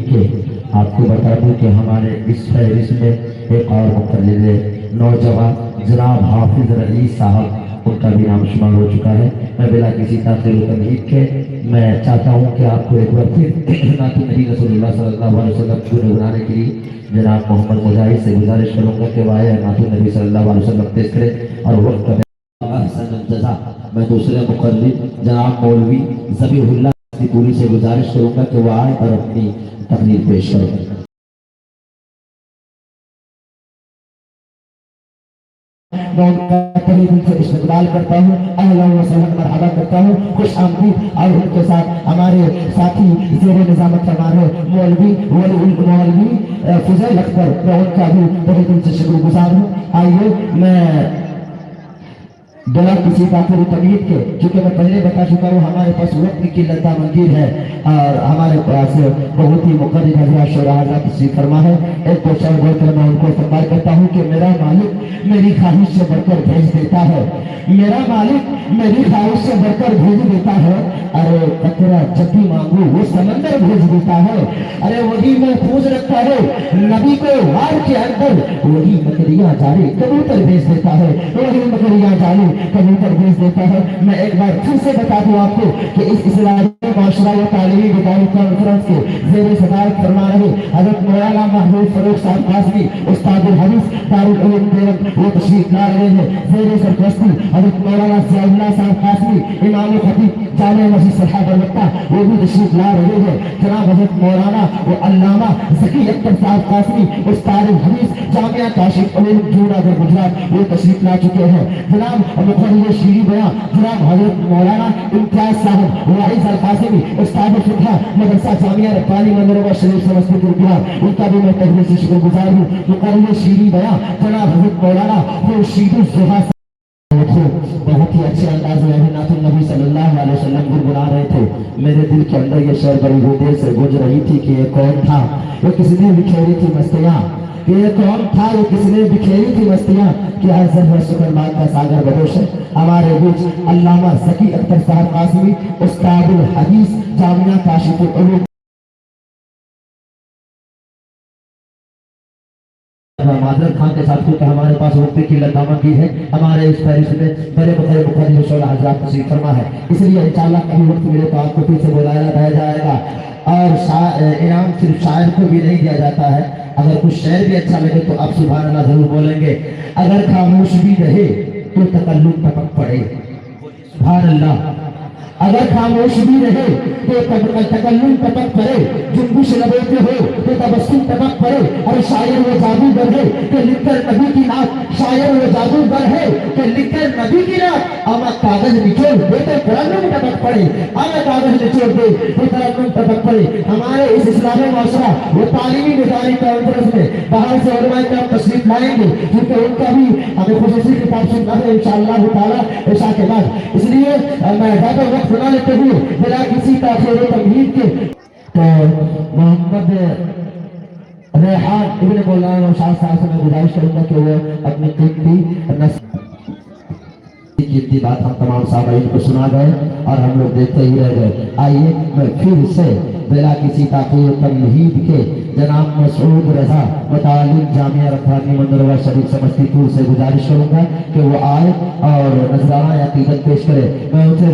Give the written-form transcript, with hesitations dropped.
کہ آپ کو بتا دوں کہ ہمارے اس فہرست میں ایک اور مقرر نوجوان جناب حافظ رئیس صاحب، ان کا بھی نام شمار ہو چکا ہے۔ میں بلا کسی تاخیر و تمہید کے میں چاہتا ہوں کہ آپ کو ایک بار پھر نعت نبی رسول اللہ صلی اللہ علیہ وسلم کو گنگنانے کے لیے جناب محمد مجاہد سے گزارش کروں گا کہ وہ نعت نبی صلی اللہ علیہ وسلم پیش کرے اور وقت احسن الجزا۔ میں دوسرے مقرر جناب مولوی ذبیح اللہ کی پوری سے گزارش کروں گا کہ وہ آئے اور اپنی تقریر پیش کریں۔ میں ان کا تہہ دل سے استقبال کرتا ہوں، اہلا و سہلا مرحبا کرتا ہوں، خوش آمدید۔ اور ان کے ساتھ ہمارے ساتھی زیر نظامت فرما رہے مولوی فضیل اختر، میں ان کا بھی تہہ دل سے شکر گزار ہوں۔ آئیے میں بلا کسی تاخیر تمہید کے، چونکہ میں پہلے بتا چکا ہوں ہمارے پاس وقت کی لدہ منگیر ہے اور ہمارے پاس بہت ہی مقرر حضرات شعراء حضرات تشریف فرما ہے۔ ایک دو شعر بول کر میں ان کو استقبال کرتا ہوں کہ میرا مالک میری خواہش سے بڑھ کر بھیج دیتا ہے، میرا مالک میری خواہش سے بڑھ کر بھیج دیتا ہے، ارے قطرہ جب بھی مانگو وہ سمندر بھیج دیتا ہے، ارے وہی محفوظ رکھتا ہے نبی کو غار کے اندر، وہی مکریاں جاری کبوتر بھیج دیتا ہے، وہی مکریاں جاری کبوتر بھیج دیتا ہے۔ میں ایک بار پھر سے بتا دوں آپ کو کہ اس اسلامی معاشرہ و تعلیمی بیداری کانفرنس کے زیر صدارت فرما رہے حضرت مولانا محمود فروغ صاحب قاسمی استاد الحدیث دارالعلوم دیوبند، وہ تشریف لا رہے ہیں۔ زیر سرپرستی حضرت مولانا ضیاء اللہ صاحب قاسمی امام خطیب جامع مسجد صحابہ مکہ، وہ بھی تشریف لا رہے ہیں۔ جناب حضرت مولانا و علامہ ذکی اختر صاحب قاسمی استاد الحدیث جامعہ کاشف علوم جوناگڑھ گجرات، وہ تشریف لا چکے ہیں۔ جناب مقرر شیریں بیان جناب حضرت مولانا امتیاز صاحب واعظ القاسمی استاد فقہ مدرسہ جامعہ ربانی منورہ شریف سمستی پور بہار، ان کا بھی میں تہہ سے شکر گزار ہوں۔ مقرر شیریں بیان جناب حضرت مولانا خورشید الضحیٰ بہت ہی اچھے انداز میں نعت النبی صلی اللہ علیہ وسلم گنگنا رہے تھے۔ میرے دل کے اندر یہ شعر بڑی دیر سے گونج رہی تھی کہ یہ کون تھا، وہ کس نے بکھیری تھی مستیاں، کہ یہ کون تھا وہ کس نے بکھیری تھی مستیاں، کہ ہر ذرہ شکر بات کا ساگر بدوش ہے۔ ہمارے بیچ علامہ ذکی اختر صاحب قاسمی استاد الحدیث جامعہ کاشف العلوم معذرت خان کے ساتھ کہ ہمارے پاس وقت کی لدامت کی ہے، ہمارے اس فہرست میں بڑے بڑے مقرر شعراء حضرات تشریف فرما ہے، اس لیے انشاءاللہ کبھی وقت ملے تو آپ کو پھر سے بلایا جائے گا۔ اور انعام صرف شاعر کو بھی نہیں دیا جاتا ہے، اگر کچھ شعر بھی اچھا لگے تو آپ سبحان اللہ ضرور بولیں گے۔ اگر خاموش بھی رہے تو تکلم ٹپک پڑے، سبحان اللہ، اگر خاموش بھی رہے تو تکلم ٹپک پڑے، جنبش لبوں پہ ہو تو تبسم ٹپک پڑے، اور شاعر وہ جادوگر ہے کہ لکھ کر نبی کی نعت، شاعر وہ جادوگر ہے کہ لکھ کر نبی کی نعت، آما کاغذ نچوڑ دے تو ترنم ٹپک پڑے، آما کاغذ نچوڑ دے تو ترنم ٹپک پڑے۔ ہمارے اس اسلامی معاشرہ وہ تعلیمی نظامی کانفرنس میں باہر سے علماء کرام تشریف لائیں گے، کیونکہ ان کا بھی ہمیں خصوصی کتاب سننا ہے انشاءاللہ تعالیٰ عشاء کے بعد، اس لیے میں زیادہ وقت بنا لیتے ہوئے بلا کسی تاخیر و تمہید کے تو محمد ریحان ابن مولانا شاہ صاحب سے میں گزارش کروں گا کہ وہ اپنی قیمتی بات ہم تمام سامعین کو سنا گئے اور ہم لوگ دیکھتے ہی رہ گئے۔ آئیے میں پھر سے بلا کسی تاخیر و تمہید کے جناب مسعود رضا متعلم جامعہ ربانی منورہ شریف سمستی پور سے گزارش کروں گا کہ وہ آئے اور نذرانہ عقیدت پیش کرے۔ میں ان سے